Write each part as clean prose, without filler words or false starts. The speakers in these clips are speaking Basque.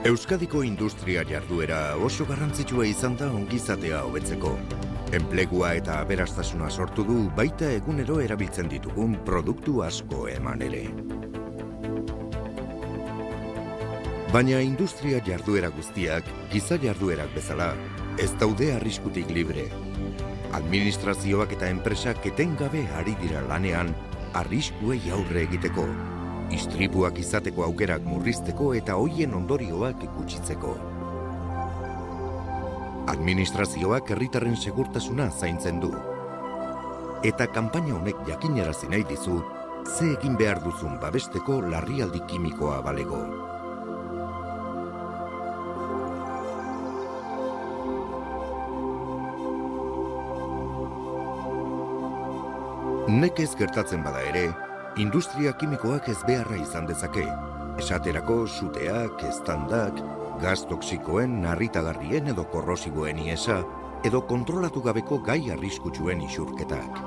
Euskadiko industria jarduera oso garrantzitsua izan da ongizatea hobetzeko. Enplegua eta aberastasuna sortu du baita egunero erabiltzen ditugun produktu asko eman ere. Baina industria jarduera guztiak, giza jarduerak bezala, ez daude arriskutik libre. Administrazioak eta enpresak etengabe ari dira lanean, arriskuei aurre egiteko. Istripuak izateko aukerak murrizteko eta hoien ondorioak gutxitzeko. Administrazioak herritarren segurtasuna zaintzen du. Eta kanpaina honek jakinarazi nahi dizu, ze egin behar duzun babesteko larrialdi kimikoa balego. Nekez gertatzen bada ere, industria kimikoak ez beharra izan dezake. Esaterako suteak, eztandak, gaz toksikoen, narritagarrien edo korrosiboen iesa, edo kontrolatu gabeko gai arriskutsuen isurketak.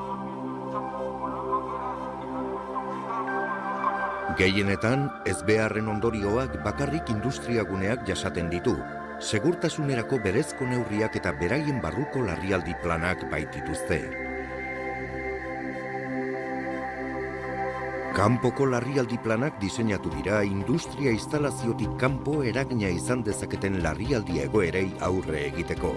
Gehienetan, ez beharren ondorioak bakarrik industriaguneak jasaten ditu, segurtasunerako berezko neurriak eta beraien barruko larrialdi planak baitituzte. Kanpoko larrialdi planak diseinatu dira industria instalaziotik kanpo eragina izan dezaketen larrialdi egoerei aurre egiteko.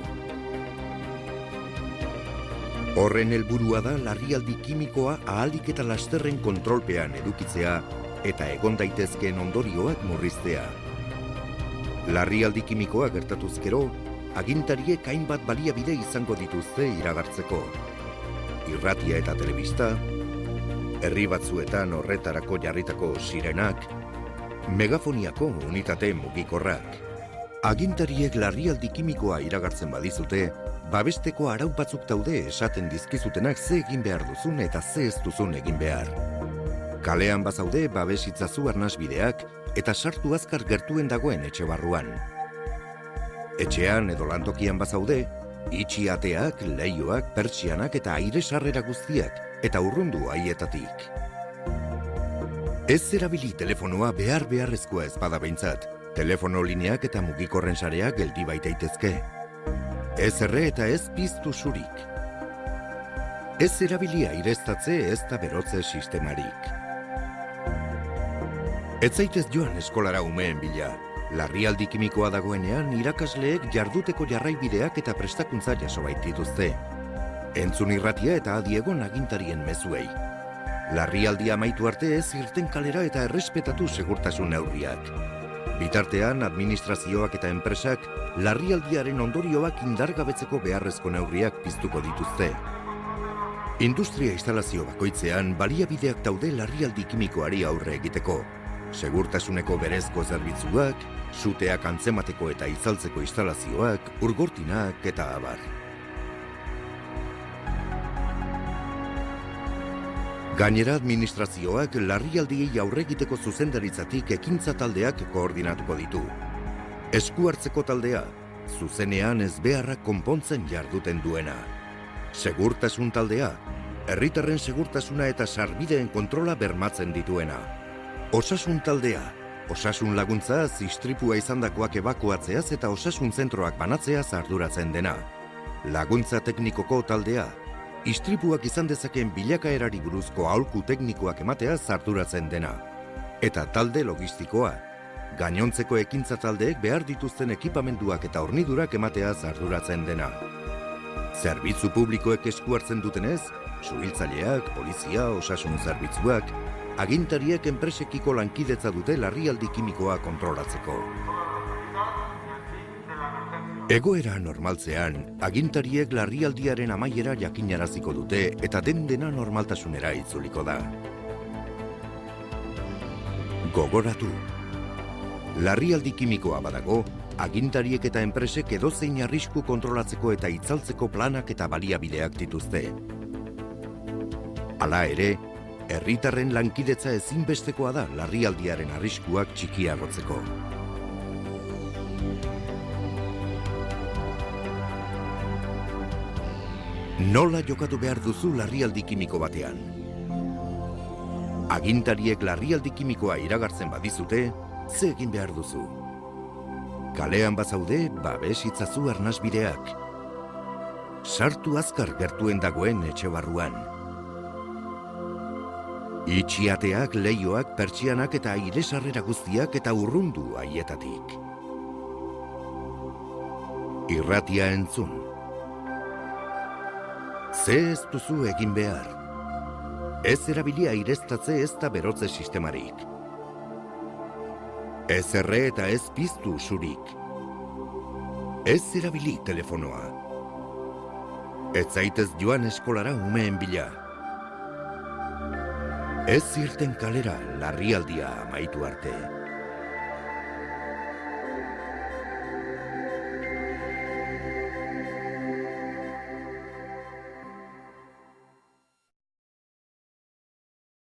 Horren helburua da larrialdi kimikoa ahalik eta lasterren kontrolpean edukitzea eta egon daitezkeen ondorioak murriztea. Larrialdi kimikoa gertatuz gero, agintariek hainbat baliabide izango dituzte iragartzeko. Irratia eta telebista, herri batzuetan horretarako jarritako sirenak, megafoniako unitate mugikorrak. Agintariek larrialdi kimikoa iragartzen badizute, babesteko arau batzuk daude esaten dizkizutenak ze egin behar duzun eta ze ez duzun egin behar. Kalean bazaude babesitzazu arnasbideak eta sartu azkar gertuen dagoen etxe barruan. Etxean edo lantokian bazaude, itxi ateak, leihoak, pertsianak eta aire sarrera guztiak, eta urrundu haietatik. Ez erabili telefonoa beharrezkoa ez bada behintzat, telefono lineak eta mugikorren sareak geldi baitaitezke. Ez erre eta ez piztu zurik. Ez erabili aireztatze ez da berotze sistemarik. Ez zaitez joan eskolara umeen bila. Larrialdi kimikoa dagoenean irakasleek jarduteko jarraibideak eta prestakuntza jaso baitituzte. Entzun irratia eta adiegon agintarien mezuei. Larrialdia amaitu arte ez irten kalera eta errespetatu segurtasun neurriak. Bitartean, administrazioak eta enpresak larrialdiaren ondorioak indargabetzeko beharrezko neurriak piztuko dituzte. Industria instalazio bakoitzean baliabideak daude larrialdi kimikoari aurre egiteko. Segurtasuneko berezko zerbitzuak, suteak antzemateko eta itzaltzeko instalazioak, urgortinak eta abar. Gainera administrazioak larrialdiei aurre egiteko zuzendaritzatik ekintza taldeak koordinatuko ditu. Esku hartzeko taldea, zuzenean ezbeharrak konpontzen jarduten duena. Segurtasun taldea, herritarren segurtasuna eta sarbideen kontrola bermatzen dituena. Osasun taldea, osasun laguntza istripua izandakoak ebakuatzeaz eta osasun zentroak banatzeaz arduratzen dena. Laguntza teknikoko taldea, istripuak izan dezakeen bilakaerari buruzko aholku teknikoak emateaz arduratzen dena. Eta talde logistikoa, gainontzeko ekintza taldeek behar dituzten ekipamenduak eta hornidurak emateaz arduratzen dena. Zerbitzu publikoek esku hartzen dutenez, suhiltzaileak, polizia, osasun zerbitzuak, agintariek enpresekiko lankidetza dute larrialdi kimikoa kontrolatzeko. Egoera normaltzean, agintariek larrialdiaren amaiera jakinaraziko dute eta dena normaltasunera itzuliko da. Gogoratu. Larrialdi kimikoa badago, agintariek eta enpresek edozein arrisku kontrolatzeko eta itzaltzeko planak eta baliabideak dituzte. Hala ere, herritarren lankidetza ezinbestekoa da larrialdiaren arriskuak txikiagotzeko. Nola jokatu behar duzu larrialdi kimiko batean? Agintariek larrialdi kimikoa iragartzen badizute, ze egin behar duzu? Kalean bazaude, babes itzazu arnasbideak. Sartu azkar gertuen dagoen etxe barruan. Itxiateak, leioak, pertsianak eta airesarrera guztiak eta urrundu haietatik. Irratia entzun. Ze ez duzu egin behar. Ez erabili aireztatze ez da berotze sistemarik. Ez erre eta ez piztu zurik. Ez erabili telefonoa. Ez zaitez joan eskolara umeen bila. Ez irten kalera larrialdia amaitu arte.